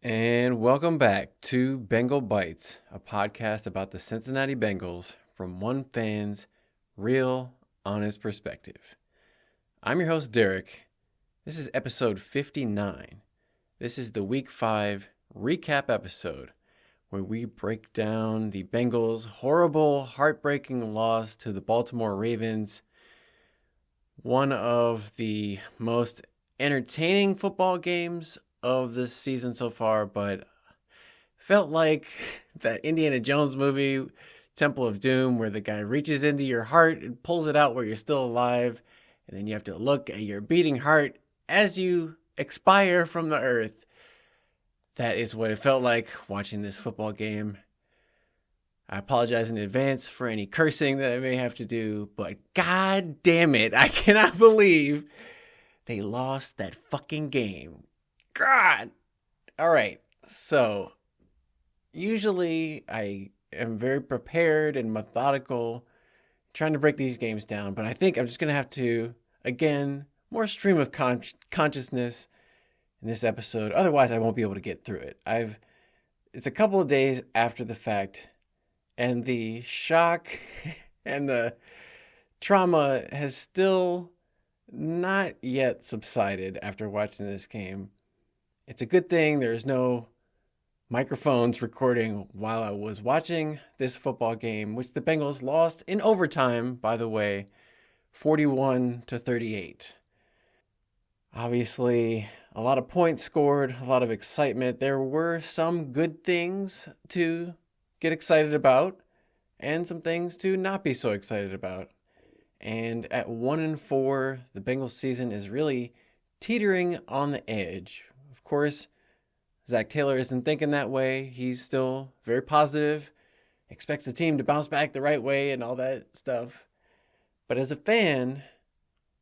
And welcome back to Bengal Bites, a podcast about the Cincinnati Bengals from one fan's real, honest perspective. I'm your host, Derek. This is episode 59. This is the Week 5 recap episode where we break down the Bengals' horrible, heartbreaking loss to the Baltimore Ravens. One of the most entertaining football games of this season so far, but felt like that Indiana Jones movie, Temple of Doom, where the guy reaches into your heart and pulls it out while you're still alive, and then you have to look at your beating heart as you expire from the earth. That is what it felt like watching this football game. I apologize in advance for any cursing that I may have to do, but god damn it, I cannot believe they lost that fucking game. God. All right. So, usually I am very prepared and methodical trying to break these games down, but I think I'm just going to have to, again, more stream of consciousness in this episode. Otherwise, I won't be able to get through it. It's a couple of days after the fact, and the shock and the trauma has still not yet subsided after watching this game. It's a good thing there's no microphones recording while I was watching this football game, which the Bengals lost in overtime, by the way, 41-38. Obviously, a lot of points scored, a lot of excitement. There were some good things to get excited about and some things to not be so excited about. And at 1-4, the Bengals season is really teetering on the edge. Of course, Zach Taylor isn't thinking that way. He's still very positive, expects the team to bounce back the right way and all that stuff. But as a fan,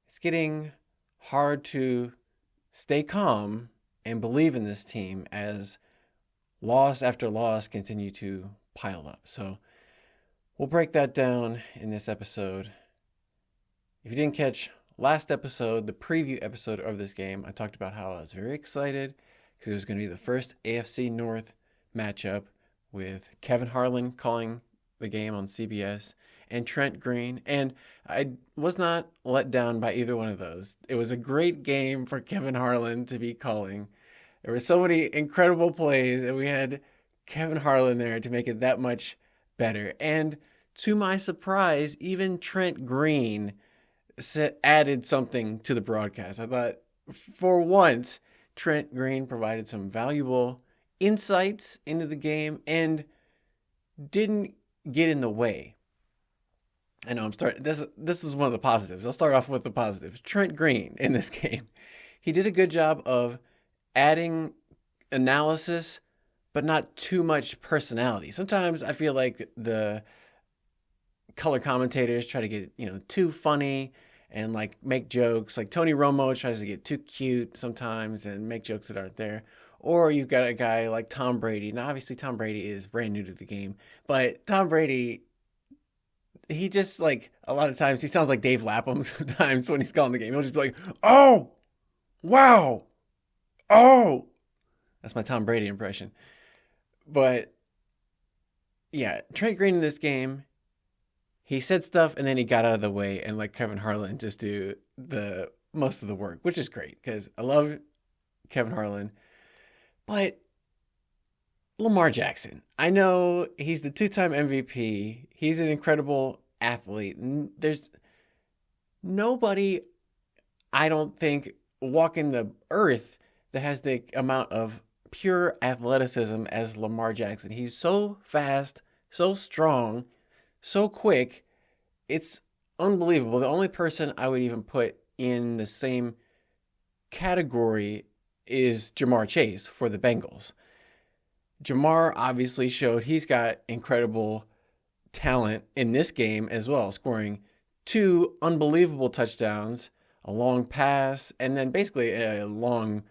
it's getting hard to stay calm and believe in this team as loss after loss continue to pile up. So we'll break that down in this episode. If you didn't catch last episode, the preview episode of this game, I talked about how I was very excited because it was going to be the first AFC North matchup with Kevin Harlan calling the game on CBS and Trent Green. And I was not let down by either one of those. It was a great game for Kevin Harlan to be calling. There were so many incredible plays, and we had Kevin Harlan there to make it that much better. And to my surprise, even Trent Green added something to the broadcast. I thought, for once, Trent Green provided some valuable insights into the game and didn't get in the way. I know this is one of the positives. I'll start off with the positives. Trent Green in this game, he did a good job of adding analysis, but not too much personality. Sometimes I feel like the color commentators try to get, too funny and like make jokes. Like Tony Romo tries to get too cute sometimes and make jokes that aren't there. Or you've got a guy like Tom Brady. Now, obviously, Tom Brady is brand new to the game, but Tom Brady, he just like a lot of times he sounds like Dave Lapham sometimes when he's calling the game. He'll just be like, "Oh, wow, oh." That's my Tom Brady impression. But yeah, Trent Green in this game, he said stuff and then he got out of the way and let Kevin Harlan just do the most of the work, which is great because I love Kevin Harlan. But Lamar Jackson, I know he's the two-time MVP. He's an incredible athlete. There's nobody, I don't think, walking the earth that has the amount of pure athleticism as Lamar Jackson. He's so fast, so strong, so quick, it's unbelievable. The only person I would even put in the same category is Jamar Chase for the Bengals. Jamar obviously showed he's got incredible talent in this game as well, scoring 2 unbelievable touchdowns, a long pass, and then basically a long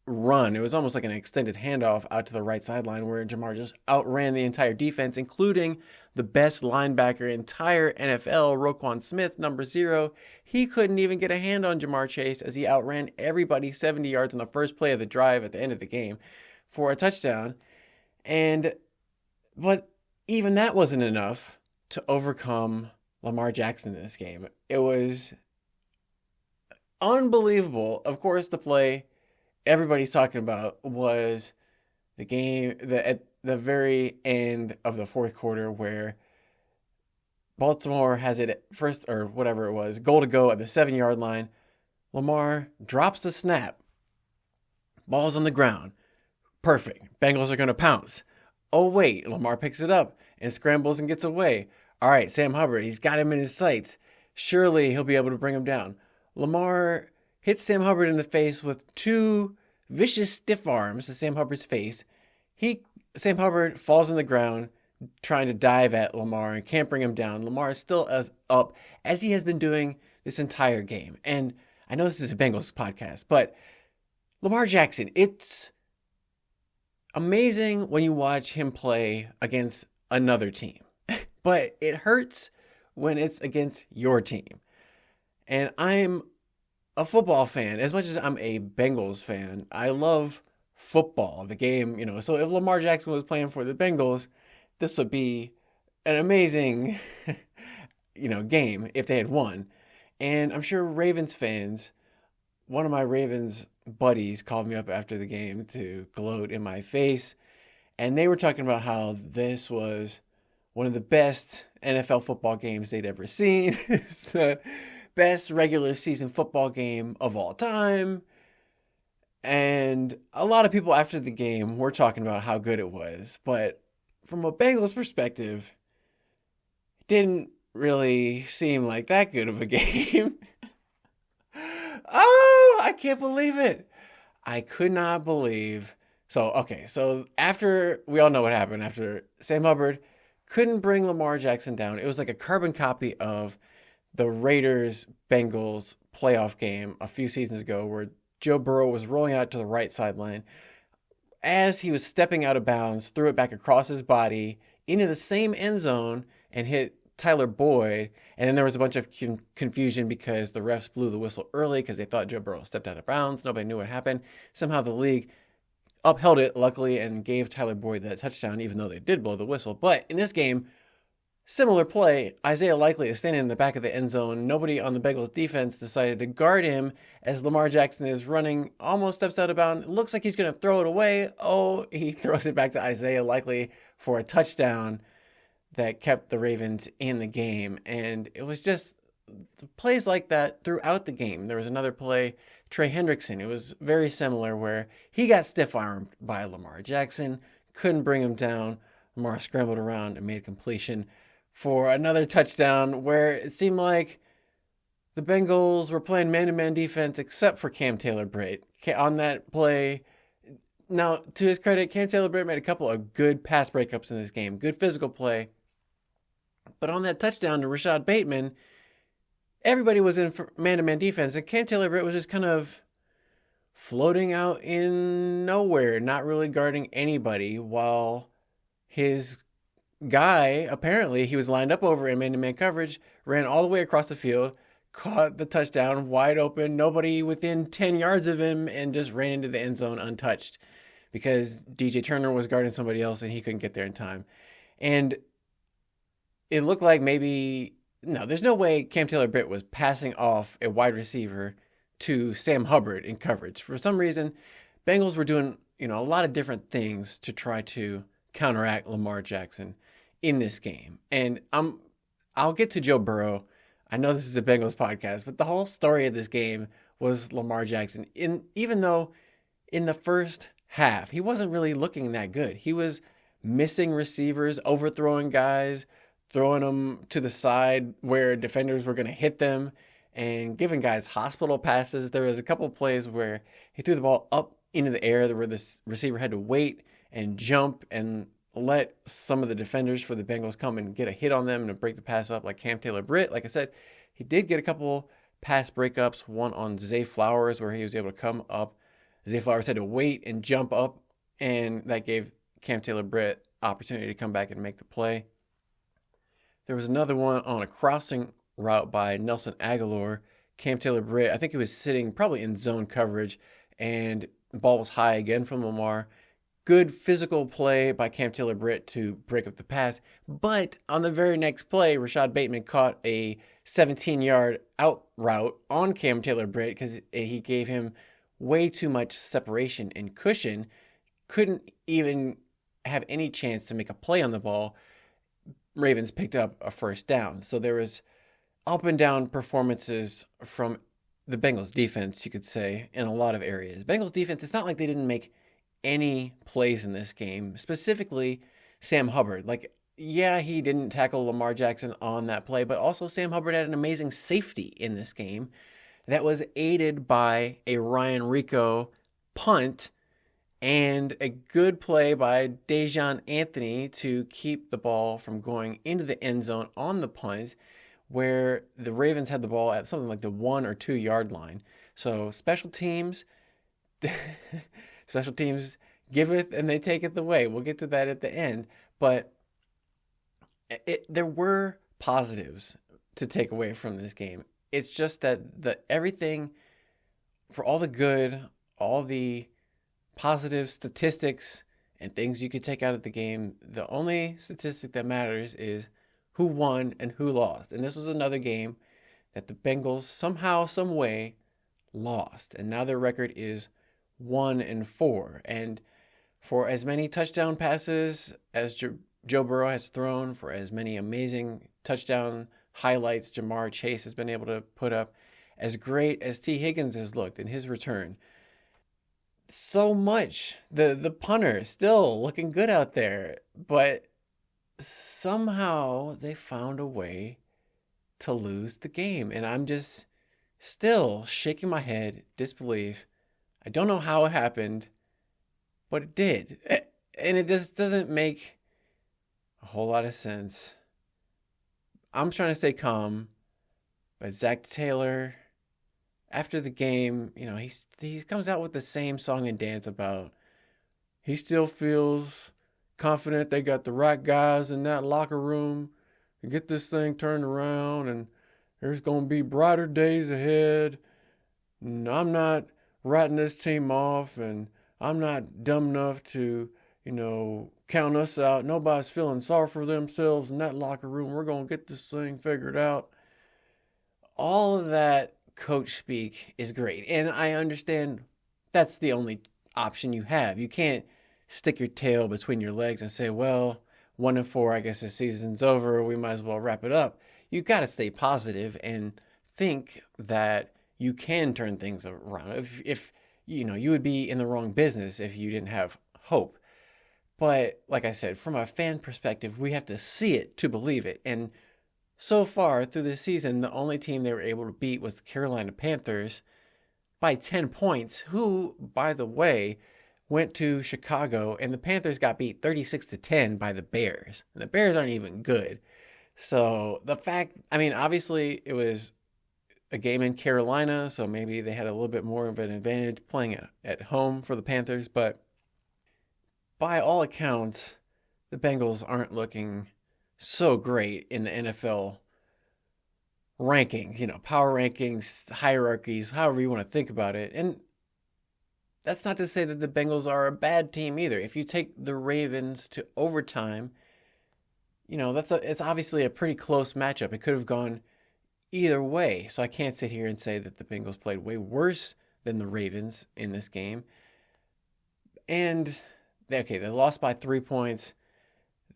run. It was almost like an extended handoff out to the right sideline where Jamar just outran the entire defense, including the best linebacker entire NFL, Roquan Smith, number 0. He couldn't even get a hand on Jamar Chase as he outran everybody 70 yards on the first play of the drive at the end of the game. for a touchdown. But even that wasn't enough to overcome Lamar Jackson in this game. It was unbelievable. Of course, the play everybody's talking about was the game at the very end of the fourth quarter where Baltimore has it at first, or whatever it was, goal to go at the 7-yard line. Lamar drops the snap. Ball's on the ground. Perfect. Bengals are going to pounce. Oh, wait. Lamar picks it up and scrambles and gets away. All right, Sam Hubbard, he's got him in his sights. Surely he'll be able to bring him down. Lamar hits Sam Hubbard in the face with 2 vicious stiff arms to Sam Hubbard's face. Sam Hubbard falls on the ground trying to dive at Lamar and can't bring him down. Lamar is still up as he has been doing this entire game. And I know this is a Bengals podcast, but Lamar Jackson, it's amazing when you watch him play against another team. But it hurts when it's against your team. And I'm a football fan. As much as I'm a Bengals fan, I love football, the game, So if Lamar Jackson was playing for the Bengals, this would be an amazing, game if they had won. And I'm sure Ravens fans, one of my Ravens buddies called me up after the game to gloat in my face. And they were talking about how this was one of the best NFL football games they'd ever seen. It's the best regular season football game of all time. And a lot of people after the game were talking about how good it was. But from a Bengals perspective, it didn't really seem like that good of a game. Oh, I can't believe it. I could not believe. So after, we all know what happened. After Sam Hubbard couldn't bring Lamar Jackson down, it was like a carbon copy of the Raiders-Bengals playoff game a few seasons ago where Joe Burrow was rolling out to the right sideline. As he was stepping out of bounds, threw it back across his body into the same end zone and hit Tyler Boyd. And then there was a bunch of confusion because the refs blew the whistle early because they thought Joe Burrow stepped out of bounds. Nobody knew what happened. Somehow the league upheld it, luckily, and gave Tyler Boyd that touchdown, even though they did blow the whistle. But in this game, similar play, Isaiah Likely is standing in the back of the end zone. Nobody on the Bengals defense decided to guard him as Lamar Jackson is running, almost steps out of bounds. It looks like he's going to throw it away. Oh, he throws it back to Isaiah Likely for a touchdown that kept the Ravens in the game. And it was just plays like that throughout the game. There was another play, Trey Hendrickson. It was very similar where he got stiff-armed by Lamar Jackson, couldn't bring him down. Lamar scrambled around and made a completion for another touchdown where it seemed like the Bengals were playing man-to-man defense except for Cam Taylor-Britt. On that play, now to his credit, Cam Taylor-Britt made a couple of good pass breakups in this game, good physical play. But on that touchdown to Rashad Bateman, everybody was in man-to-man defense, and Cam Taylor-Britt was just kind of floating out in nowhere, not really guarding anybody, while his guy, apparently, he was lined up over in man-to-man coverage, ran all the way across the field, caught the touchdown wide open, nobody within 10 yards of him, and just ran into the end zone untouched because DJ Turner was guarding somebody else and he couldn't get there in time. And it looked like there's no way Cam Taylor-Britt was passing off a wide receiver to Sam Hubbard in coverage. For some reason, Bengals were doing, a lot of different things to try to counteract Lamar Jackson in this game. And I'll get to Joe Burrow. I know this is a Bengals podcast, but the whole story of this game was Lamar Jackson. Even though in the first half, he wasn't really looking that good. He was missing receivers, overthrowing guys, throwing them to the side where defenders were going to hit them, and giving guys hospital passes. There was a couple of plays where he threw the ball up into the air where the receiver had to wait and jump and let some of the defenders for the Bengals come and get a hit on them and break the pass up like Cam Taylor-Britt. Like I said, he did get a couple pass breakups, one on Zay Flowers where he was able to come up. Zay Flowers had to wait and jump up, and that gave Cam Taylor-Britt opportunity to come back and make the play. There was another one on a crossing route by Nelson Aguilar. Cam Taylor-Britt, I think he was sitting probably in zone coverage, and the ball was high again from Lamar. good physical play by Cam Taylor-Britt to break up the pass. But on the very next play, Rashad Bateman caught a 17-yard out route on Cam Taylor-Britt because he gave him way too much separation and cushion. Couldn't even have any chance to make a play on the ball. Ravens picked up a first down. So there was up and down performances from the Bengals defense, you could say, in a lot of areas. Bengals defense, it's not like they didn't make any plays in this game, specifically Sam Hubbard. Like, yeah, he didn't tackle Lamar Jackson on that play, but also Sam Hubbard had an amazing safety in this game that was aided by a Ryan Rico punt and a good play by Dejon Anthony to keep the ball from going into the end zone on the punt, where the Ravens had the ball at something like the 1 or 2 yard line. So special teams giveth and they taketh away. We'll get to that at the end. But there were positives to take away from this game. It's just that everything, for all the good, all the positive statistics and things you could take out of the game, the only statistic that matters is who won and who lost. And this was another game that the Bengals somehow, some way lost. And now their record is 1-4. And for as many touchdown passes as Joe Burrow has thrown, for as many amazing touchdown highlights Jamar Chase has been able to put up, as great as T. Higgins has looked in his return, so much. The punter still looking good out there, but somehow they found a way to lose the game. And I'm just still shaking my head, disbelief. I don't know how it happened, but it did. And it just doesn't make a whole lot of sense. I'm trying to stay calm, but Zach Taylor, after the game, he comes out with the same song and dance about he still feels confident they got the right guys in that locker room to get this thing turned around, and there's going to be brighter days ahead. And I'm not writing this team off, and I'm not dumb enough to, count us out. Nobody's feeling sorry for themselves in that locker room. We're going to get this thing figured out. All of that coach speak is great, and I understand that's the only option you have. You can't stick your tail between your legs and say, well, 1-4, I guess the season's over, we might as well wrap it up. You got to stay positive and think that you can turn things around. If you would be in the wrong business if you didn't have hope. But like I said, from a fan perspective, we have to see it to believe it. And so far through this season, the only team they were able to beat was the Carolina Panthers by 10 points, who, by the way, went to Chicago, and the Panthers got beat 36-10 by the Bears. And the Bears aren't even good. So the fact, obviously it was a game in Carolina, so maybe they had a little bit more of an advantage playing at home for the Panthers. But by all accounts, the Bengals aren't looking so great in the NFL rankings, power rankings, hierarchies, however you want to think about it. And that's not to say that the Bengals are a bad team either. If you take the Ravens to overtime, it's obviously a pretty close matchup. It could have gone either way. So I can't sit here and say that the Bengals played way worse than the Ravens in this game. And they lost by 3 points.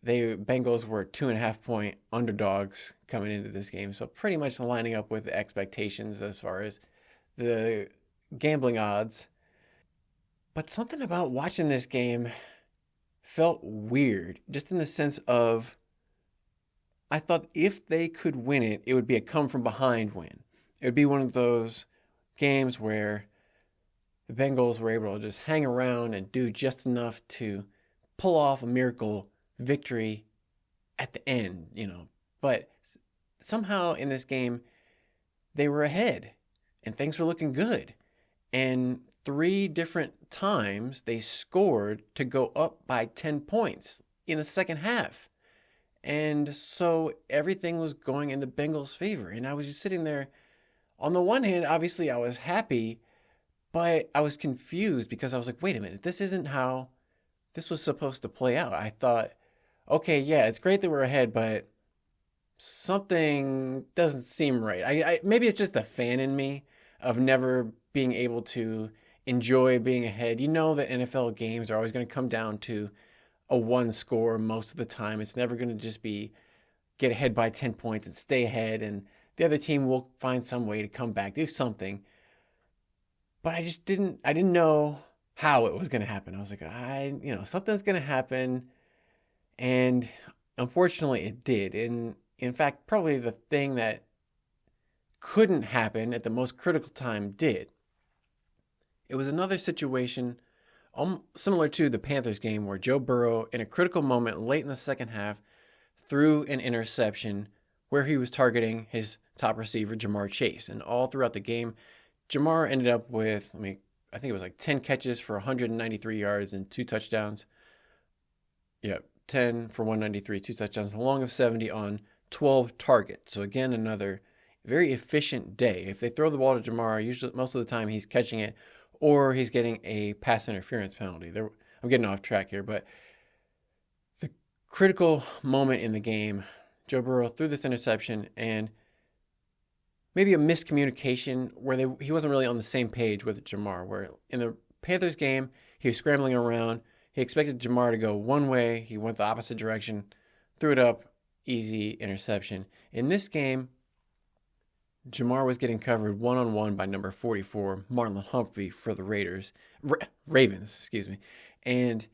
The Bengals were 2.5-point underdogs coming into this game. So pretty much lining up with the expectations as far as the gambling odds. But something about watching this game felt weird, just in the sense of I thought if they could win it, it would be a come-from-behind win. It would be one of those games where the Bengals were able to just hang around and do just enough to pull off a miracle victory at the end, But somehow in this game, they were ahead and things were looking good. And 3 different times they scored to go up by 10 points in the second half. And so everything was going in the Bengals' favor. And I was just sitting there. On the one hand, obviously I was happy, but I was confused because I was like, wait a minute, this isn't how this was supposed to play out. I thought, okay, yeah, it's great that we're ahead, but something doesn't seem right. Maybe it's just the fan in me of never being able to enjoy being ahead. You know that NFL games are always going to come down to a one score most of the time. It's never going to just be get ahead by 10 points and stay ahead, and the other team will find some way to come back, do something. But I didn't know how it was going to happen. I was like, something's going to happen. And unfortunately it did. And in fact, probably the thing that couldn't happen at the most critical time did. It was another situation similar to the Panthers game where Joe Burrow, in a critical moment late in the second half, threw an interception where he was targeting his top receiver, Jamar Chase. And all throughout the game, Jamar ended up with, I think it was like 10 catches for 193 yards and 2 touchdowns. Yeah, 10 for 193, 2 touchdowns, along with 70 on 12 targets. So again, another very efficient day. If they throw the ball to Jamar, usually most of the time he's catching it or he's getting a pass interference penalty. I'm getting off track here, but the critical moment in the game, Joe Burrow threw this interception and maybe a miscommunication where he wasn't really on the same page with Jamar, where in the Panthers game, he was scrambling around. He expected Jamar to go one way. He went the opposite direction, threw it up, easy interception. In this game, Jamar was getting covered one-on-one by number 44, Marlon Humphrey for the Ravens, and it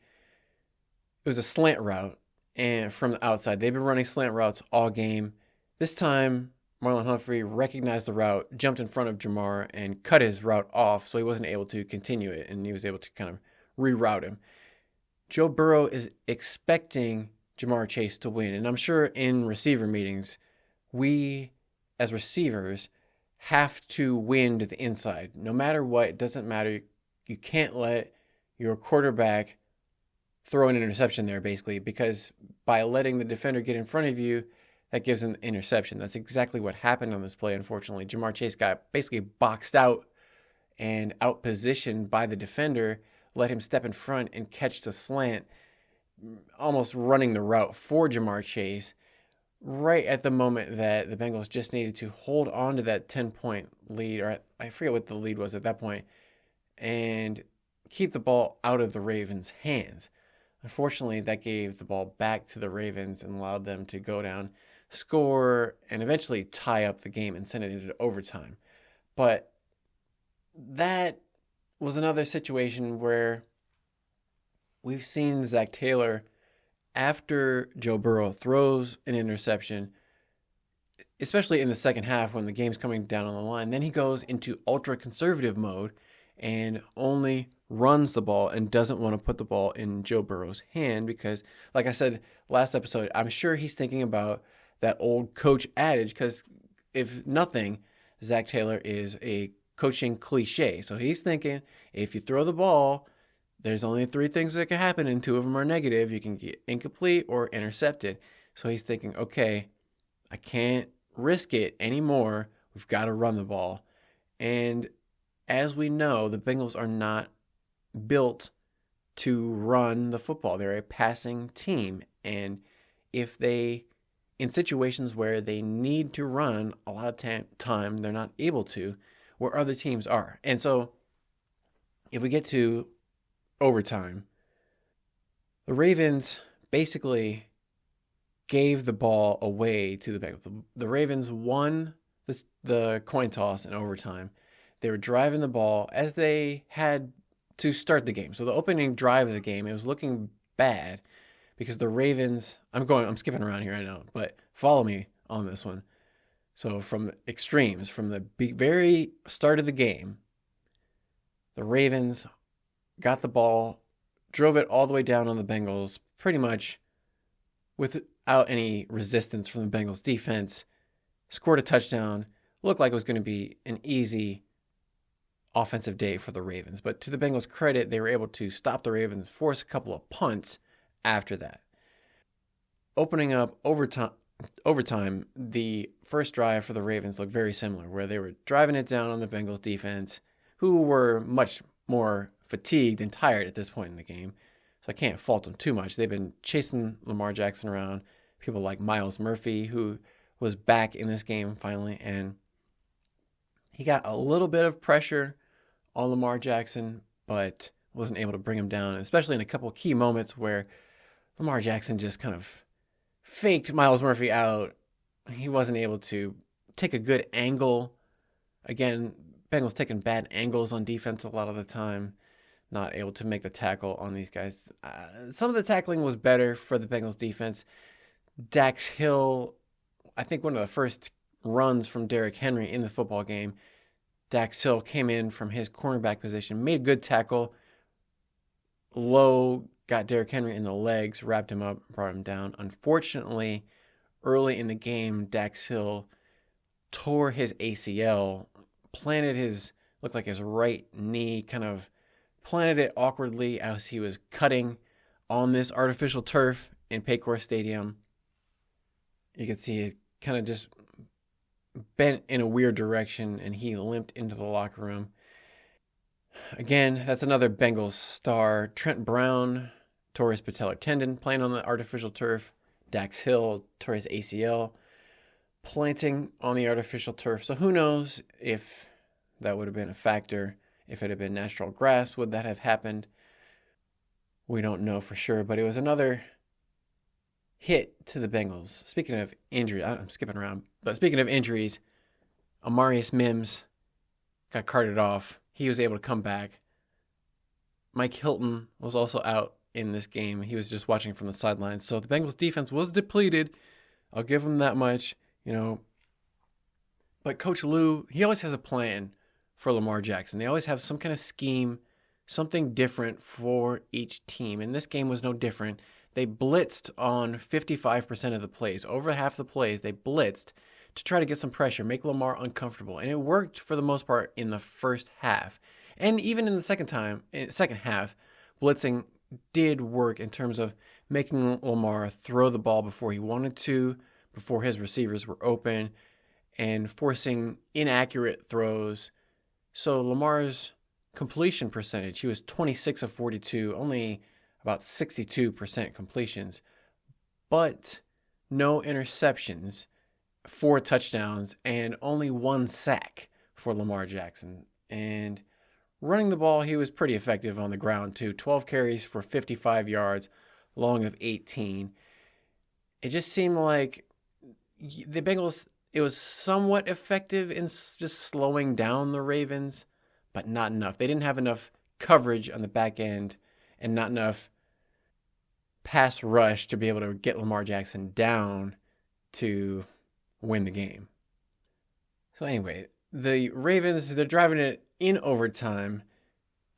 was a slant route and from the outside. They've been running slant routes all game. This time, Marlon Humphrey recognized the route, jumped in front of Jamar, and cut his route off, so he wasn't able to continue it, and he was able to kind of reroute him. Joe Burrow is expecting Jamar Chase to win, and I'm sure in receiver meetings, we as receivers have to win to the inside. No matter what, it doesn't matter. You can't let your quarterback throw an interception there, basically, because by letting the defender get in front of you, that gives an interception. That's exactly what happened on this play, unfortunately. Jamar Chase got basically boxed out and out-positioned by the defender, let him step in front and catch the slant, almost running the route for Jamar Chase, right at the moment that the Bengals just needed to hold on to that 10-point lead, or I forget what the lead was at that point, and keep the ball out of the Ravens' hands. Unfortunately, that gave the ball back to the Ravens and allowed them to go down, score, and eventually tie up the game and send it into overtime. But that was another situation where we've seen Zach Taylor, after Joe Burrow throws an interception, especially in the second half when the game's coming down on the line, then he goes into ultra-conservative mode and only runs the ball and doesn't want to put the ball in Joe Burrow's hand because, like I said last episode, I'm sure he's thinking about that old coach adage because, if nothing, Zach Taylor is a coaching cliche. So he's thinking, if you throw the ball, there's only 3 things that can happen, and 2 of them are negative. You can get incomplete or intercepted. So he's thinking, okay, I can't risk it anymore. We've got to run the ball. And as we know, the Bengals are not built to run the football. They're a passing team. And if they, in situations where they need to run, a lot of time they're not able to, where other teams are. And so if we get to overtime, the Ravens basically gave the ball away to the Bengals. The Ravens won the coin toss in overtime. They were driving the ball as they had to start the game. So the opening drive of the game, it was looking bad because the Ravens, I'm skipping around here, I know, but follow me on this one. So from extremes, from the very start of the game, the Ravens got the ball, drove it all the way down on the Bengals, pretty much without any resistance from the Bengals defense, scored a touchdown, looked like it was going to be an easy offensive day for the Ravens. But to the Bengals' credit, they were able to stop the Ravens, force a couple of punts after that. Opening up overtime, the first drive for the Ravens looked very similar, where they were driving it down on the Bengals defense, who were much more fatigued and tired at this point in the game. So I can't fault them too much. They've been chasing Lamar Jackson around. People like Miles Murphy, who was back in this game finally, and he got a little bit of pressure on Lamar Jackson, but wasn't able to bring him down, especially in a couple of key moments where Lamar Jackson just kind of faked Miles Murphy out. He wasn't able to take a good angle. Again, Bengals taking bad angles on defense a lot of the time, not able to make the tackle on these guys. Some of the tackling was better for the Bengals defense. Dax Hill, I think one of the first runs from Derrick Henry in the football game, Dax Hill came in from his cornerback position, made a good tackle. Low got Derrick Henry in the legs, wrapped him up, brought him down. Unfortunately, early in the game, Dax Hill tore his ACL, looked like his right knee, kind of planted it awkwardly as he was cutting on this artificial turf in Paycor Stadium. You could see it kind of just bent in a weird direction, and he limped into the locker room. Again, that's another Bengals star. Trent Brown tore his patellar tendon playing on the artificial turf. Dax Hill tore his ACL planting on the artificial turf. So who knows if that would have been a factor. If it had been natural grass, would that have happened? We don't know for sure, but it was another hit to the Bengals. Speaking of injury, I'm skipping around, but speaking of injuries, Amarius Mims got carted off. He was able to come back. Mike Hilton was also out in this game. He was just watching from the sidelines. So the Bengals defense was depleted. I'll give him that much, But Coach Lou, he always has a plan for Lamar Jackson. They always have some kind of scheme, something different for each team. And this game was no different. They blitzed on 55% of the plays. Over half the plays, they blitzed to try to get some pressure, make Lamar uncomfortable. And it worked for the most part in the first half. And even in the second half, blitzing did work in terms of making Lamar throw the ball before he wanted to, before his receivers were open, and forcing inaccurate throws. So Lamar's completion percentage, he was 26 of 42, only about 62% completions, but no interceptions, 4 touchdowns, and only 1 sack for Lamar Jackson. And running the ball, he was pretty effective on the ground too. 12 carries for 55 yards, long of 18. It just seemed like the Bengals, it was somewhat effective in just slowing down the Ravens, but not enough. They didn't have enough coverage on the back end and not enough pass rush to be able to get Lamar Jackson down to win the game. So anyway, the Ravens, they're driving it in overtime.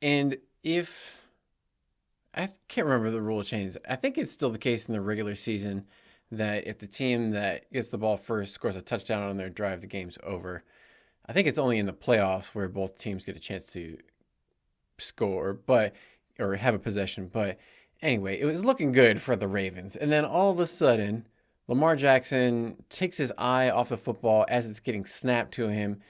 And I can't remember the rule changes. I think it's still the case in the regular season that if the team that gets the ball first scores a touchdown on their drive, the game's over. I think it's only in the playoffs where both teams get a chance to score, or have a possession. But anyway, it was looking good for the Ravens. And then all of a sudden, Lamar Jackson takes his eye off the football as it's getting snapped to him.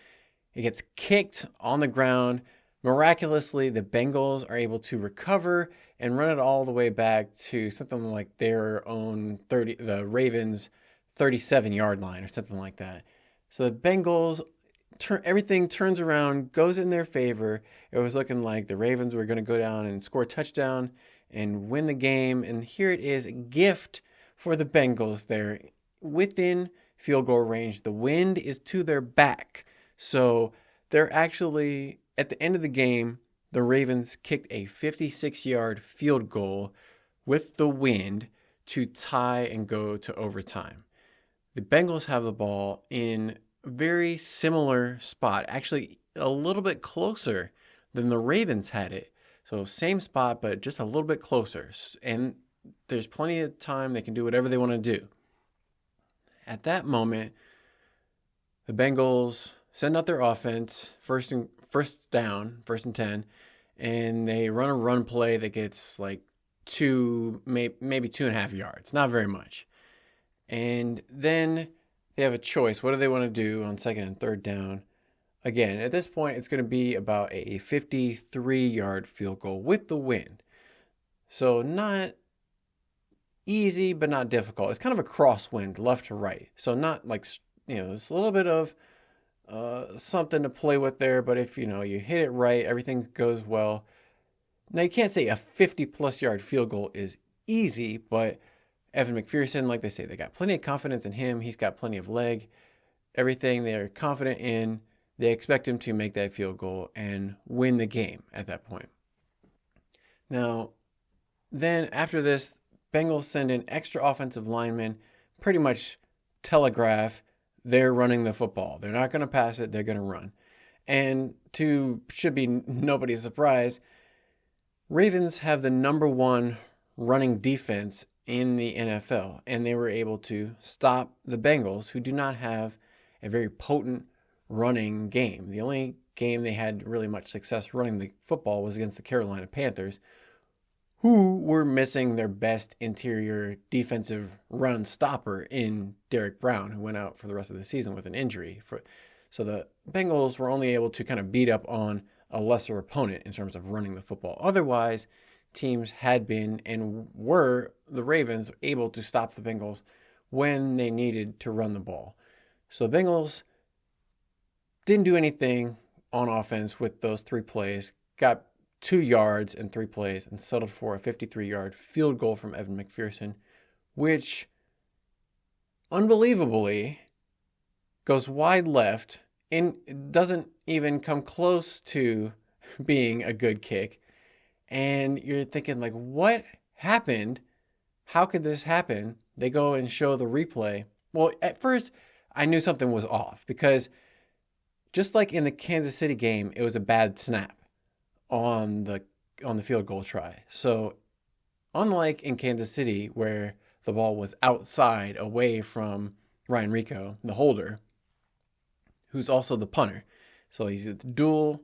It gets kicked on the ground. Miraculously, the Bengals are able to recover and run it all the way back to something like their own the Ravens' 37-yard line or something like that. So the Bengals, everything turns around, goes in their favor. It was looking like the Ravens were going to go down and score a touchdown and win the game. And here it is, a gift for the Bengals. They're within field goal range. The wind is to their back. So they're actually, at the end of the game, the Ravens kicked a 56-yard field goal with the wind to tie and go to overtime. The Bengals have the ball in a very similar spot, actually a little bit closer than the Ravens had it. So same spot, but just a little bit closer. And there's plenty of time. They can do whatever they want to do. At that moment, the Bengals send out their offense, first and 10, and they run a run play that gets like maybe 2.5 yards. Not very much. And then they have a choice. What do they want to do on second and third down? Again, at this point, it's going to be about a 53-yard field goal with the wind. So not easy, but not difficult. It's kind of a crosswind, left to right. So not like, there's a little bit of something to play with there, but if you hit it right, everything goes well. Now you can't say a 50-plus yard field goal is easy, but Evan McPherson, like they say, they got plenty of confidence in him. He's got plenty of leg. Everything they're confident in. They expect him to make that field goal and win the game at that point. Now, then after this, Bengals send in extra offensive linemen, pretty much telegraph they're running the football. They're not going to pass it, they're going to run. And should be nobody's surprise, Ravens have the number one running defense in the NFL, and they were able to stop the Bengals, who do not have a very potent running game. The only game they had really much success running the football was against the Carolina Panthers, who were missing their best interior defensive run stopper in Derrick Brown, who went out for the rest of the season with an injury. So the Bengals were only able to kind of beat up on a lesser opponent in terms of running the football. Otherwise, teams had been and were, the Ravens, able to stop the Bengals when they needed to run the ball. So the Bengals didn't do anything on offense with those 3 plays, got 2 yards in 3 plays, and settled for a 53-yard field goal from Evan McPherson, which unbelievably goes wide left and doesn't even come close to being a good kick. And you're thinking, like, what happened? How could this happen? They go and show the replay. Well, at first, I knew something was off because just like in the Kansas City game, it was a bad snap on the field goal try. So unlike in Kansas City where the ball was outside away from Ryan Rico, the holder, who's also the punter. So he's a dual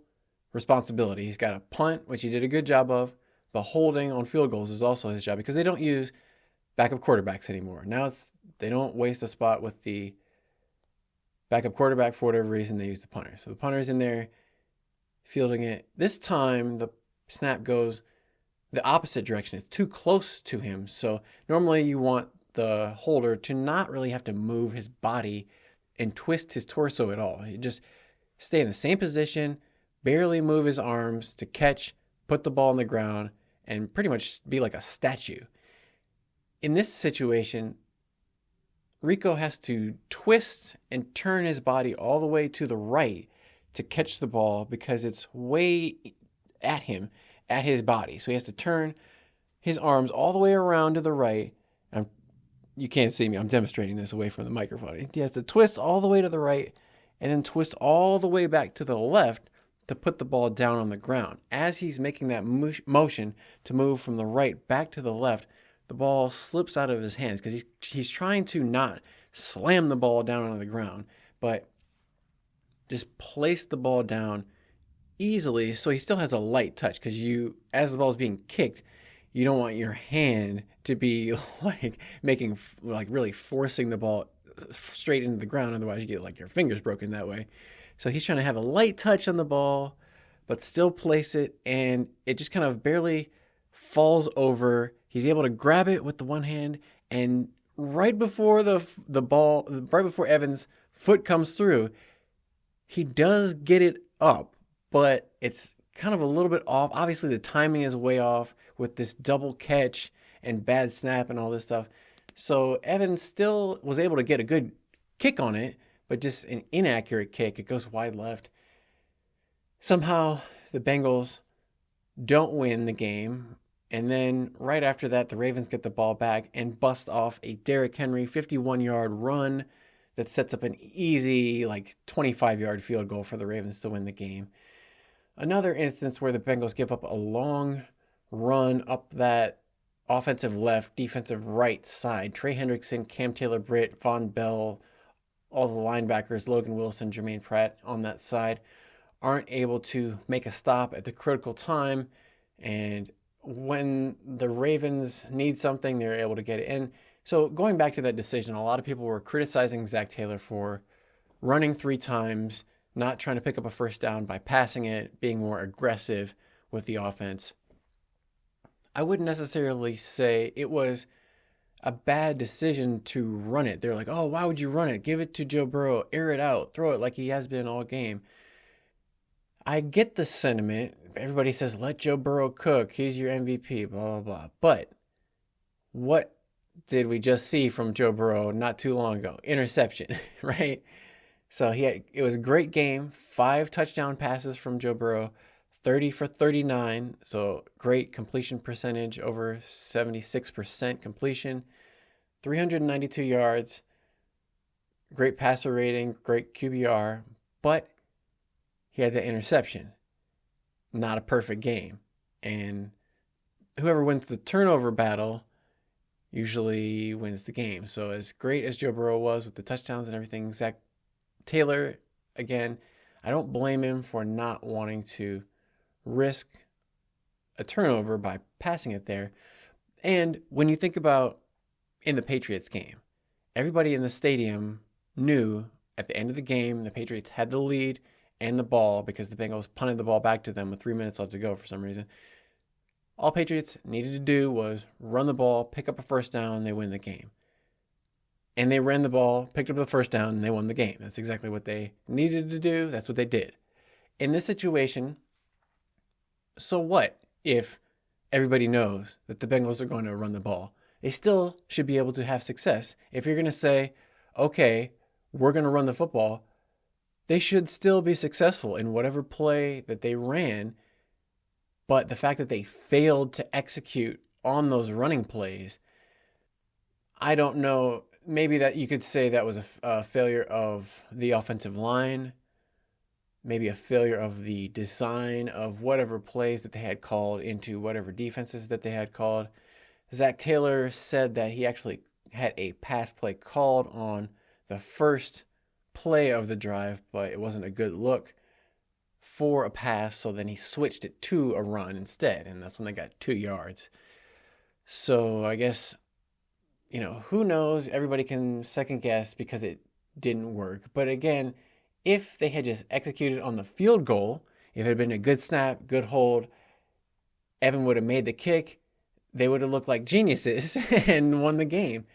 responsibility. He's got a punt, which he did a good job of, but holding on field goals is also his job because they don't use backup quarterbacks anymore. Now they don't waste a spot with the backup quarterback for whatever reason. They use the punter. So the punter's in there fielding it. This time the snap goes the opposite direction. It's too close to him. So normally you want the holder to not really have to move his body and twist his torso at all. He just stay in the same position, barely move his arms to catch, put the ball on the ground, and pretty much be like a statue. In this situation, Rico has to twist and turn his body all the way to the right to catch the ball because it's way at him, at his body. So he has to turn his arms all the way around to the right. You can't see me. I'm demonstrating this away from the microphone. He has to twist all the way to the right and then twist all the way back to the left to put the ball down on the ground. As he's making that motion to move from the right back to the left, the ball slips out of his hands because he's trying to not slam the ball down on the ground, but just place the ball down easily so he still has a light touch because as the ball is being kicked, you don't want your hand to be really forcing the ball straight into the ground. Otherwise you get your fingers broken that way. So he's trying to have a light touch on the ball, but still place it, and it just kind of barely falls over. He's able to grab it with the one hand, and right before right before Evans' foot comes through, he does get it up, but it's kind of a little bit off. Obviously, the timing is way off with this double catch and bad snap and all this stuff. So Evans still was able to get a good kick on it, but just an inaccurate kick. It goes wide left. Somehow, the Bengals don't win the game. And then right after that, the Ravens get the ball back and bust off a Derrick Henry 51-yard run that sets up an easy 25-yard field goal for the Ravens to win the game. Another instance where the Bengals give up a long run up that offensive left, defensive right side. Trey Hendrickson, Cam Taylor-Britt, Von Bell, all the linebackers, Logan Wilson, Jermaine Pratt on that side, aren't able to make a stop at the critical time. And when the Ravens need something, they're able to get it. And so going back to that decision, a lot of people were criticizing Zach Taylor for running 3 times, not trying to pick up a first down by passing it, being more aggressive with the offense. I wouldn't necessarily say it was a bad decision to run it. They're like, oh, why would you run it? Give it to Joe Burrow, air it out, throw it like he has been all game. I get the sentiment. Everybody says, let Joe Burrow cook. He's your MVP, blah, blah, blah. But what did we just see from Joe Burrow not too long ago? Interception, right? So it was a great game. 5 touchdown passes from Joe Burrow, 30 for 39. So great completion percentage, over 76% completion, 392 yards, great passer rating, great QBR. But he had the interception. Not a perfect game. And whoever wins the turnover battle usually wins the game. So as great as Joe Burrow was with the touchdowns and everything, Zach Taylor, again, I don't blame him for not wanting to risk a turnover by passing it there. And when you think about in the Patriots game, everybody in the stadium knew at the end of the game the Patriots had the lead and the ball because the Bengals punted the ball back to them with 3 minutes left to go for some reason. All Patriots needed to do was run the ball, pick up a first down, they win the game. And they ran the ball, picked up the first down, and they won the game. That's exactly what they needed to do. That's what they did. In this situation, so what if everybody knows that the Bengals are going to run the ball? They still should be able to have success. If you're going to say, okay, we're going to run the football, they should still be successful in whatever play that they ran. But the fact that they failed to execute on those running plays, I don't know. Maybe that you could say that was a failure of the offensive line, maybe a failure of the design of whatever plays that they had called into whatever defenses that they had called. Zach Taylor said that he actually had a pass play called on the first play of the drive, but it wasn't a good look for a pass, so then he switched it to a run instead, and that's when they got 2 yards. So I guess, who knows? Everybody can second guess because it didn't work. But again, if they had just executed on the field goal, if it had been a good snap, good hold, Evan would have made the kick, they would have looked like geniuses and won the game.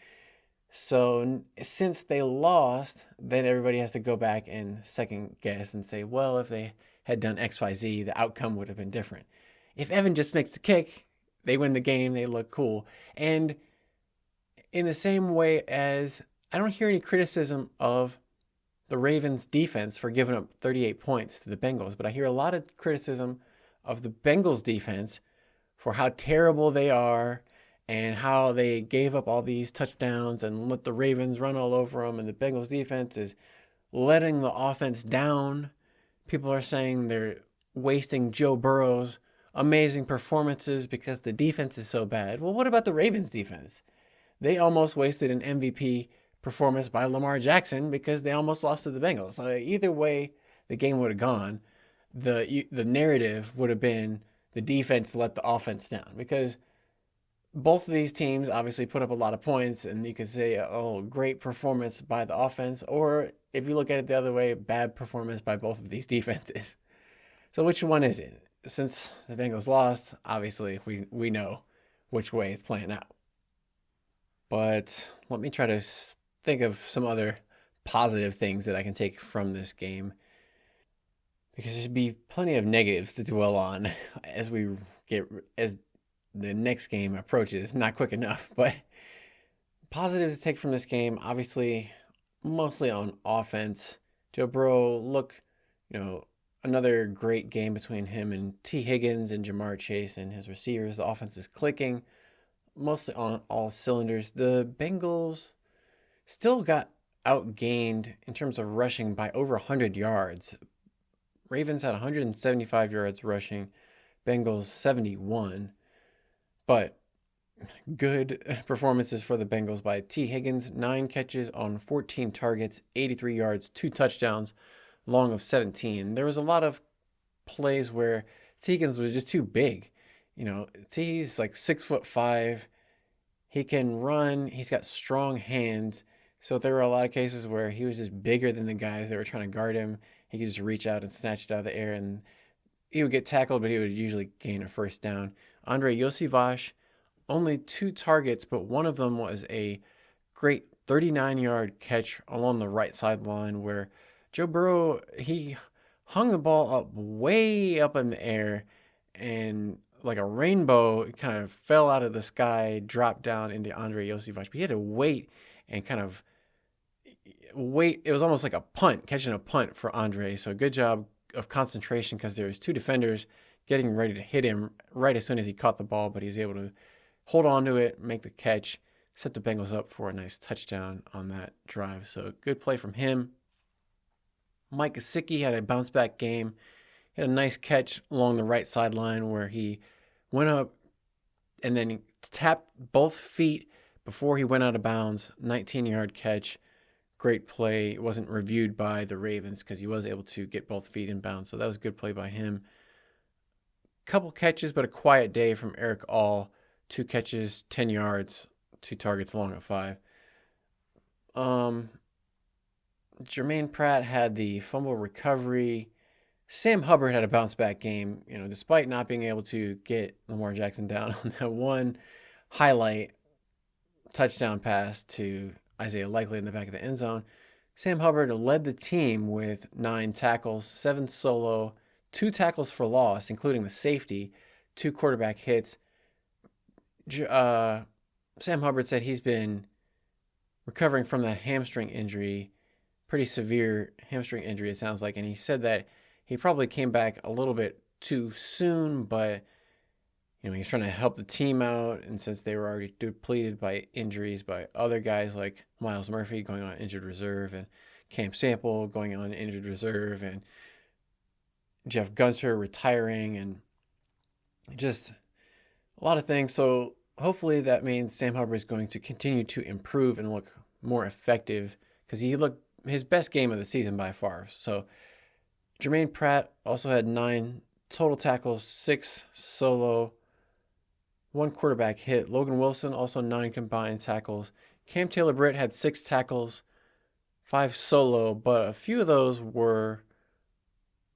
So since they lost, then everybody has to go back and second guess and say, well, if they had done XYZ, the outcome would have been different. If Evan just makes the kick, they win the game, they look cool. And in the same way as I don't hear any criticism of the Ravens defense for giving up 38 points to the Bengals, but I hear a lot of criticism of the Bengals defense for how terrible they are and how they gave up all these touchdowns and let the Ravens run all over them, and the Bengals defense is letting the offense down. People are saying they're wasting Joe Burrow's amazing performances because the defense is so bad. Well, what about the Ravens defense? They almost wasted an MVP performance by Lamar Jackson because they almost lost to the Bengals. So either way the game would have gone, the narrative would have been the defense let the offense down, because both of these teams obviously put up a lot of points, and you could say, oh, great performance by the offense, or if you look at it the other way, bad performance by both of these defenses. So which one is it? Since the Bengals lost, obviously we know which way it's playing out. But let me try to think of some other positive things that I can take from this game, because there should be plenty of negatives to dwell on as the next game approaches. Not quick enough, but positives to take from this game, obviously, mostly on offense. Joe Burrow, another great game between him and T. Higgins and Jamar Chase and his receivers. The offense is clicking, mostly on all cylinders. The Bengals still got outgained in terms of rushing by over 100 yards. Ravens had 175 yards rushing, Bengals 71. But good performances for the Bengals by T. Higgins, 9 catches on 14 targets, 83 yards, 2 touchdowns, long of 17. There was a lot of plays where T. Higgins was just too big. T's like 6'5". He can run. He's got strong hands. So there were a lot of cases where he was just bigger than the guys that were trying to guard him. He could just reach out and snatch it out of the air, and he would get tackled, but he would usually gain a first down. Andrei Iosivas, only 2 targets, but one of them was a great 39-yard catch along the right sideline where Joe Burrow, he hung the ball up way up in the air, and like a rainbow, it kind of fell out of the sky, dropped down into Andrei Iosivas. But he had to wait and kind of wait. It was almost like a punt, catching a punt for Andre. So good job of concentration because there was 2 defenders getting ready to hit him right as soon as he caught the ball, but he was able to hold on to it, make the catch, set the Bengals up for a nice touchdown on that drive. So good play from him. Mike Gesicki had a bounce back game. He had a nice catch along the right sideline where he went up and then he tapped both feet before he went out of bounds. 19-yard catch. Great play. It wasn't reviewed by the Ravens because he was able to get both feet in bounds. So that was a good play by him. Couple catches, but a quiet day from Eric All. 2 catches, 10 yards, 2 targets along at 5. Jermaine Pratt had the fumble recovery. Sam Hubbard had a bounce back game, despite not being able to get Lamar Jackson down on that one highlight touchdown pass to Isaiah Likely in the back of the end zone. Sam Hubbard led the team with 9 tackles, 7 solo, 2 tackles for loss, including the safety, 2 quarterback hits. Sam Hubbard said he's been recovering from that hamstring injury, pretty severe hamstring injury, it sounds like, and he said that he probably came back a little bit too soon, but he's trying to help the team out, and since they were already depleted by injuries by other guys like Myles Murphy going on injured reserve and Cam Sample going on injured reserve and Jeff Gunter retiring and just a lot of things. So hopefully that means Sam Hubbard is going to continue to improve and look more effective because he looked his best game of the season by far. So Jermaine Pratt also had 9 total tackles, 6 solo, 1 quarterback hit. Logan Wilson also 9 combined tackles. Cam Taylor-Britt had 6 tackles, 5 solo, but a few of those were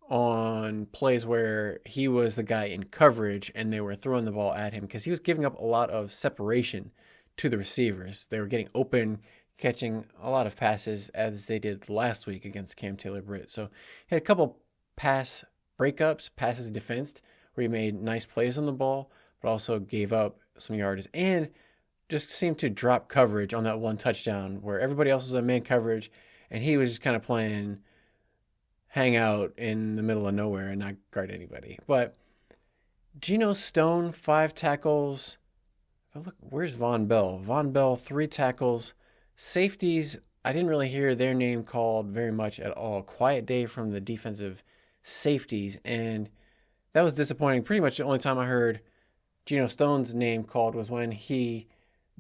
on plays where he was the guy in coverage and they were throwing the ball at him because he was giving up a lot of separation to the receivers. They were getting open, catching a lot of passes as they did last week against Cam Taylor-Britt. So he had a couple pass breakups, passes defensed, where he made nice plays on the ball, but also gave up some yardage and just seemed to drop coverage on that one touchdown where everybody else was in man coverage and he was just kind of playing hang out in the middle of nowhere and not guard anybody. But Geno Stone, 5 tackles. Look, where's Von Bell? Von Bell, 3 tackles. Safeties, I didn't really hear their name called very much at all. Quiet day from the defensive safeties, and that was disappointing. Pretty much the only time I heard Geno Stone's name called was when he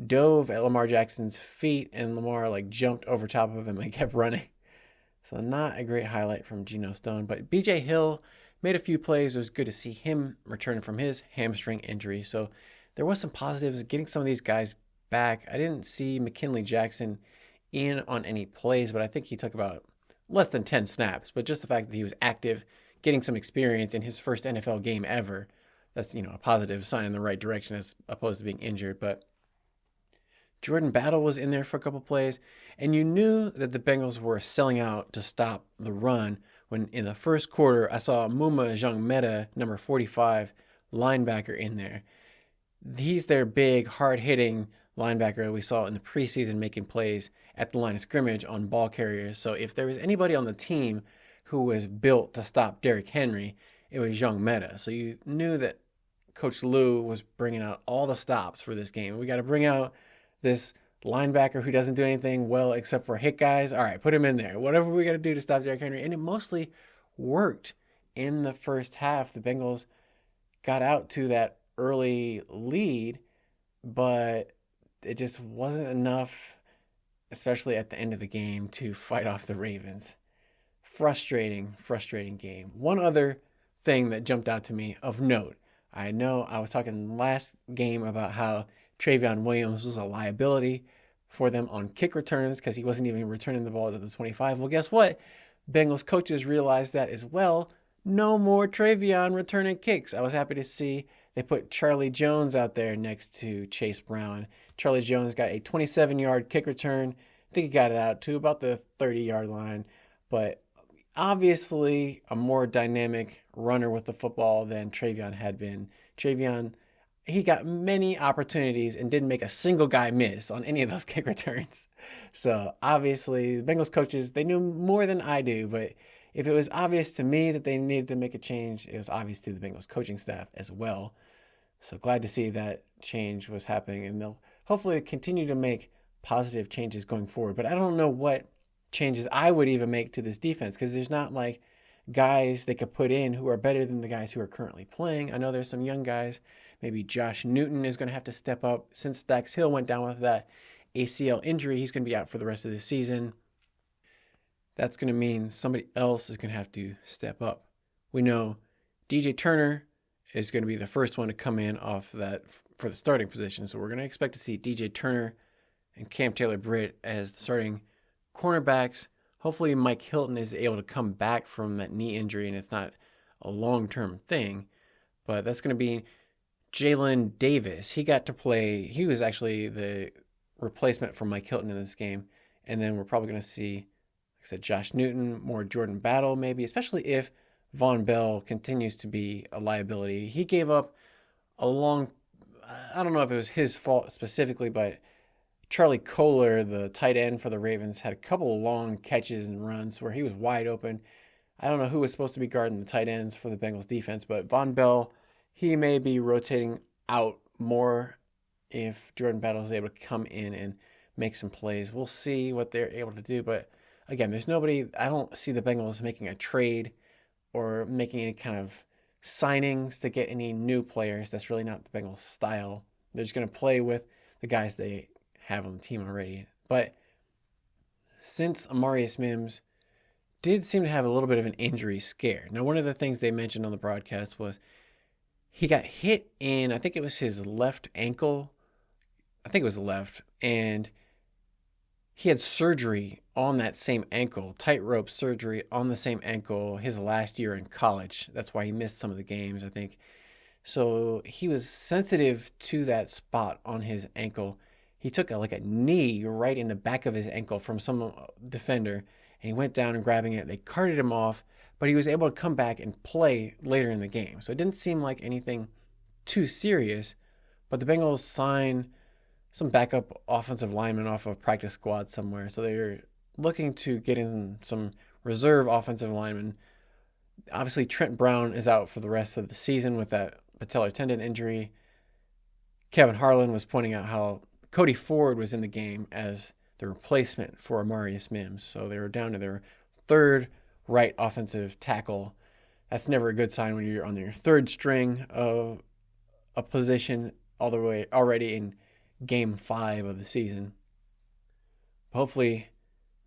dove at Lamar Jackson's feet and Lamar jumped over top of him and kept running. So not a great highlight from Geno Stone, but BJ Hill made a few plays. It was good to see him returning from his hamstring injury. So there was some positives getting some of these guys back. I didn't see McKinley Jackson in on any plays, but I think he took about less than 10 snaps. But just the fact that he was active, getting some experience in his first NFL game ever, that's a positive sign in the right direction as opposed to being injured. But Jordan Battle was in there for a couple plays, and you knew that the Bengals were selling out to stop the run when in the first quarter I saw Muma Jongmeta, number 45, linebacker in there. He's their big, hard-hitting linebacker we saw in the preseason making plays at the line of scrimmage on ball carriers. So if there was anybody on the team who was built to stop Derrick Henry, it was Jongmeta. So you knew that Coach Lou was bringing out all the stops for this game. We got to bring out this linebacker who doesn't do anything well except for hit guys. All right, put him in there. Whatever we got to do to stop Derrick Henry. And it mostly worked in the first half. The Bengals got out to that early lead, but it just wasn't enough, especially at the end of the game, to fight off the Ravens. Frustrating game. One other thing that jumped out to me of note. I know I was talking last game about how Travion Williams was a liability for them on kick returns because he wasn't even returning the ball to the 25. Well, guess what? Bengals coaches realized that as well no more Travion returning kicks. I was happy to see they put Charlie Jones out there next to Chase Brown. Charlie Jones got a 27-yard kick return. I think he got it out to about the 30-yard line, but obviously a more dynamic runner with the football than Travion had been. Travion, he got many opportunities and didn't make a single guy miss on any of those kick returns. So obviously, the Bengals coaches, they knew more than I do, but if it was obvious to me that they needed to make a change, it was obvious to the Bengals coaching staff as well. So glad to see that change was happening, and they'll hopefully continue to make positive changes going forward. But I don't know what changes I would even make to this defense because there's not like guys they could put in who are better than the guys who are currently playing. I know there's some young guys. Maybe Josh Newton is going to have to step up since Dax Hill went down with that ACL injury. He's going to be out for the rest of the season. That's going to mean somebody else is going to have to step up. We know DJ Turner is going to be the first one to come in off that for the starting position. So we're going to expect to see DJ Turner and Cam Taylor-Britt as the starting cornerbacks. Hopefully Mike Hilton is able to come back from that knee injury and it's not a long-term thing. But that's going to be Jalen Davis. He got to play. He was actually the replacement for Mike Hilton in this game. And then we're probably going to see, like I said, Josh Newton, more Jordan Battle maybe, especially if Von Bell continues to be a liability. He gave up a long, I don't know if it was his fault specifically, but Charlie Kohler, the tight end for the Ravens, had a couple of long catches and runs where he was wide open. I don't know who was supposed to be guarding the tight ends for the Bengals defense, but Von Bell, he may be rotating out more if Jordan Battle is able to come in and make some plays. We'll see what they're able to do. But again, there's nobody, I don't see the Bengals making a trade or making any kind of signings to get any new players. That's really not the Bengals style. They're just going to play with the guys they have on the team already. But since Amarius Mims did seem to have a little bit of an injury scare. Now, one of the things they mentioned on the broadcast was he got hit in, I think it was his left ankle. I think it was the left. And he had surgery on that same ankle, tightrope surgery on the same ankle his last year in college. That's why he missed some of the games, I think. So he was sensitive to that spot on his ankle. He took a knee right in the back of his ankle from some defender, and he went down and grabbing it. They carted him off, but he was able to come back and play later in the game. So it didn't seem like anything too serious, but the Bengals signed some backup offensive linemen off of practice squad somewhere. So they're looking to get in some reserve offensive linemen. Obviously, Trent Brown is out for the rest of the season with that patellar tendon injury. Kevin Harlan was pointing out how Cody Ford was in the game as the replacement for Amarius Mims. So they were down to their third right offensive tackle. That's never a good sign when you're on your third string of a position all the way already in game 5 of the season. Hopefully,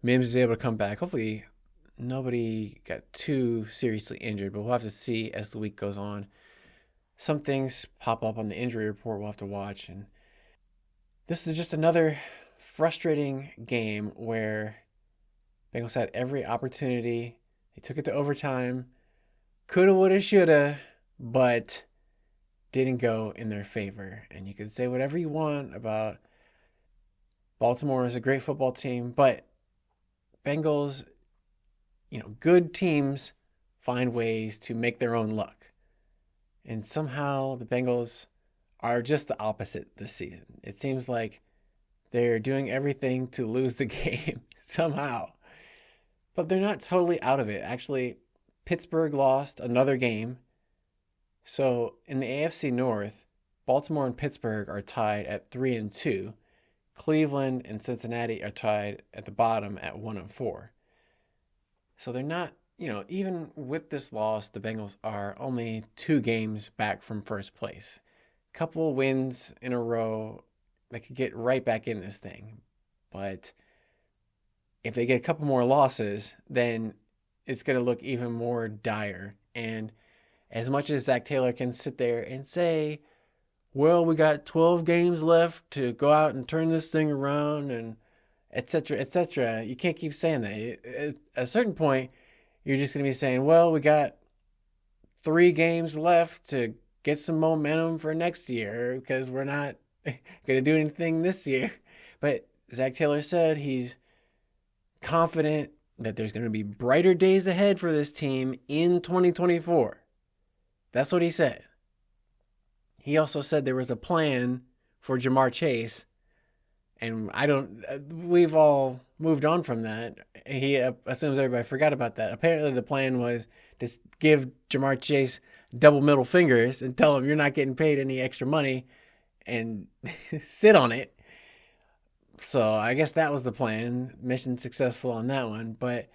Mims is able to come back. Hopefully, nobody got too seriously injured, but we'll have to see as the week goes on. Some things pop up on the injury report we'll have to watch. And this is just another frustrating game where Bengals had every opportunity. They took it to overtime. Coulda, woulda, shoulda, but didn't go in their favor. And you can say whatever you want about Baltimore is a great football team, but Bengals, good teams find ways to make their own luck. And somehow the Bengals are just the opposite this season. It seems like they're doing everything to lose the game somehow. But they're not totally out of it. Actually, Pittsburgh lost another game. So in the AFC North, Baltimore and Pittsburgh are tied at 3-2. Cleveland and Cincinnati are tied at the bottom at 1-4. So they're not, even with this loss, the Bengals are only 2 games back from first place. Couple wins in a row, they could get right back in this thing. But if they get a couple more losses, then it's going to look even more dire. And as much as Zach Taylor can sit there and say, well, we got 12 games left to go out and turn this thing around and et cetera, you can't keep saying that. At a certain point, you're just going to be saying, well, we got 3 games left to get some momentum for next year because we're not going to do anything this year. But Zach Taylor said he's confident that there's going to be brighter days ahead for this team in 2024. That's what he said. He also said there was a plan for Jamar Chase, and we've all moved on from that. He assumes everybody forgot about that. Apparently the plan was to give Jamar Chase double middle fingers and tell him you're not getting paid any extra money and sit on it. So I guess that was the plan. Mission successful on that one. But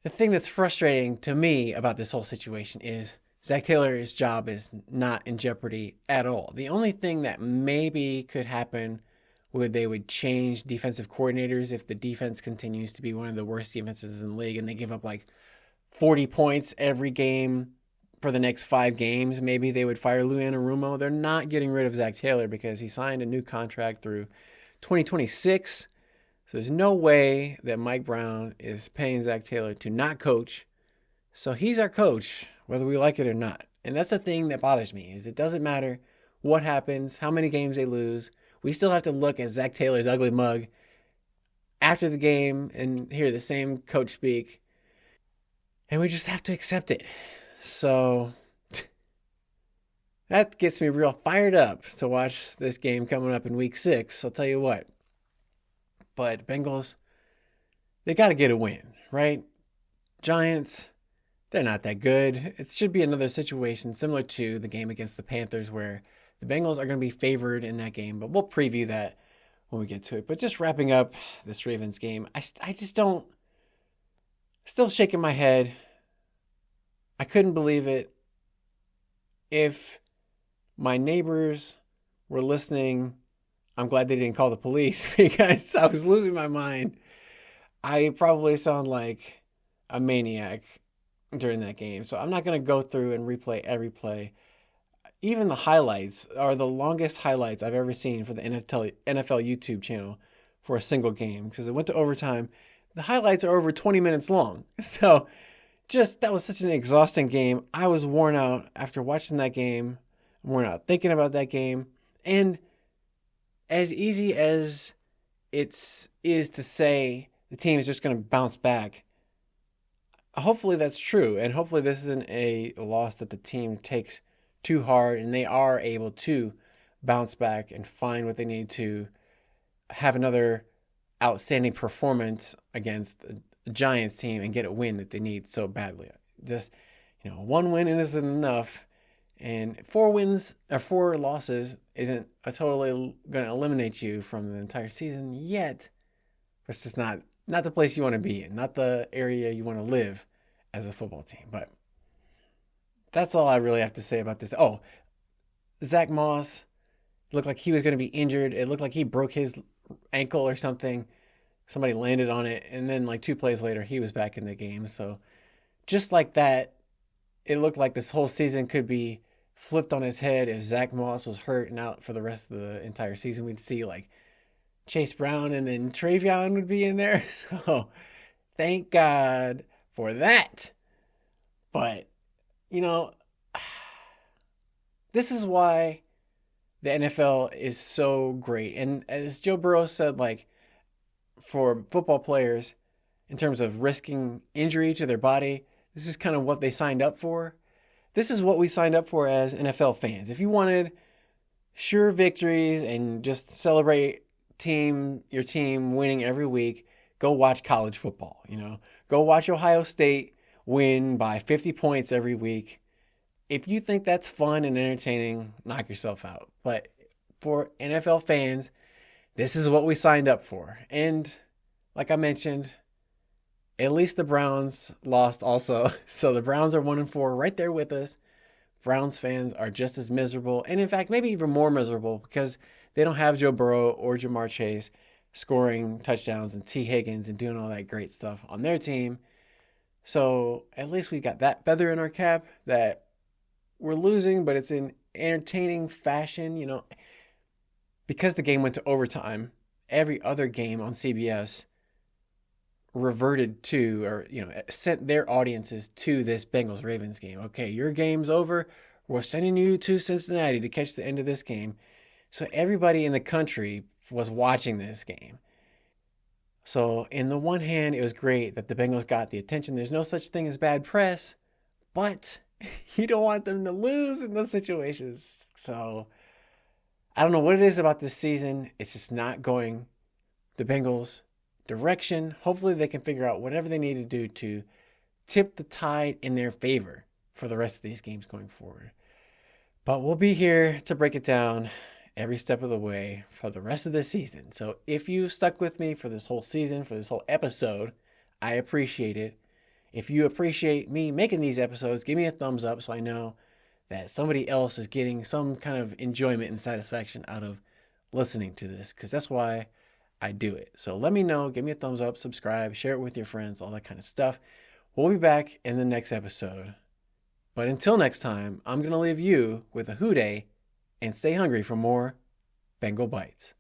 the thing that's frustrating to me about this whole situation is Zach Taylor's job is not in jeopardy at all. The only thing that maybe could happen would they would change defensive coordinators if the defense continues to be one of the worst defenses in the league and they give up like 40 points every game for the next 5 games. Maybe they would fire Lou Anarumo. They're not getting rid of Zach Taylor because he signed a new contract through 2026. So there's no way that Mike Brown is paying Zach Taylor to not coach. So he's our coach, whether we like it or not. And that's the thing that bothers me, is it doesn't matter what happens, how many games they lose. We still have to look at Zach Taylor's ugly mug after the game and hear the same coach speak. And we just have to accept it. So that gets me real fired up to watch this game coming up in week 6. I'll tell you what. But Bengals, they got to get a win, right? Giants, they're not that good. It should be another situation similar to the game against the Panthers where the Bengals are going to be favored in that game. But we'll preview that when we get to it. But just wrapping up this Ravens game, I just don't, still shaking my head. I couldn't believe it. If my neighbors were listening, I'm glad they didn't call the police because I was losing my mind. I probably sound like a maniac during that game. So I'm not going to go through and replay every play. Even the highlights are the longest highlights I've ever seen for the NFL YouTube channel for a single game because it went to overtime. The highlights are over 20 minutes long. So that was such an exhausting game. I was worn out after watching that game. I'm worn out thinking about that game. And as easy as it is to say the team is just going to bounce back, hopefully that's true. And hopefully this isn't a loss that the team takes too hard and they are able to bounce back and find what they need to have another outstanding performance against a Giants team and get a win that they need so badly. Just, one win isn't enough. And 4 losses isn't totally going to eliminate you from the entire season yet. It's just not the place you want to be in, not the area you want to live as a football team. But that's all I really have to say about this. Oh, Zach Moss looked like he was going to be injured. It looked like he broke his ankle or something. Somebody landed on it. And then like 2 plays later, he was back in the game. So just like that, it looked like this whole season could be flipped on his head if Zach Moss was hurt and out for the rest of the entire season. We'd see like Chase Brown and then Travion would be in there. So thank God for that. But, this is why the NFL is so great. And as Joe Burrow said, like, for football players, in terms of risking injury to their body, this is kind of what they signed up for. This is what we signed up for as NFL fans. If you wanted sure victories and just celebrate your team winning every week, go watch college football. Go watch Ohio State win by 50 points every week. If you think that's fun and entertaining, knock yourself out. But for NFL fans, this is what we signed up for. And like I mentioned, at least the Browns lost also. So the Browns are 1-4 right there with us. Browns fans are just as miserable. And in fact, maybe even more miserable because they don't have Joe Burrow or Jamar Chase scoring touchdowns and T. Higgins and doing all that great stuff on their team. So at least we got that feather in our cap that we're losing, but it's in entertaining fashion. Because the game went to overtime, every other game on CBS reverted to, or sent their audiences to this Bengals Ravens game. Okay, your game's over. We're sending you to Cincinnati to catch the end of this game. So everybody in the country was watching this game. So in the one hand, it was great that the Bengals got the attention. There's no such thing as bad press, but you don't want them to lose in those situations. So I don't know what it is about this season. It's just not going the Bengals' direction. Hopefully they can figure out whatever they need to do to tip the tide in their favor for the rest of these games going forward. But we'll be here to break it down every step of the way for the rest of the season. So if you stuck with me for this whole season, for this whole episode, I appreciate it. If you appreciate me making these episodes, give me a thumbs up so I know that somebody else is getting some kind of enjoyment and satisfaction out of listening to this, because that's why I do it. So let me know, give me a thumbs up, subscribe, share it with your friends, all that kind of stuff. We'll be back in the next episode. But until next time, I'm going to leave you with a hoo day and stay hungry for more Bengal Bites.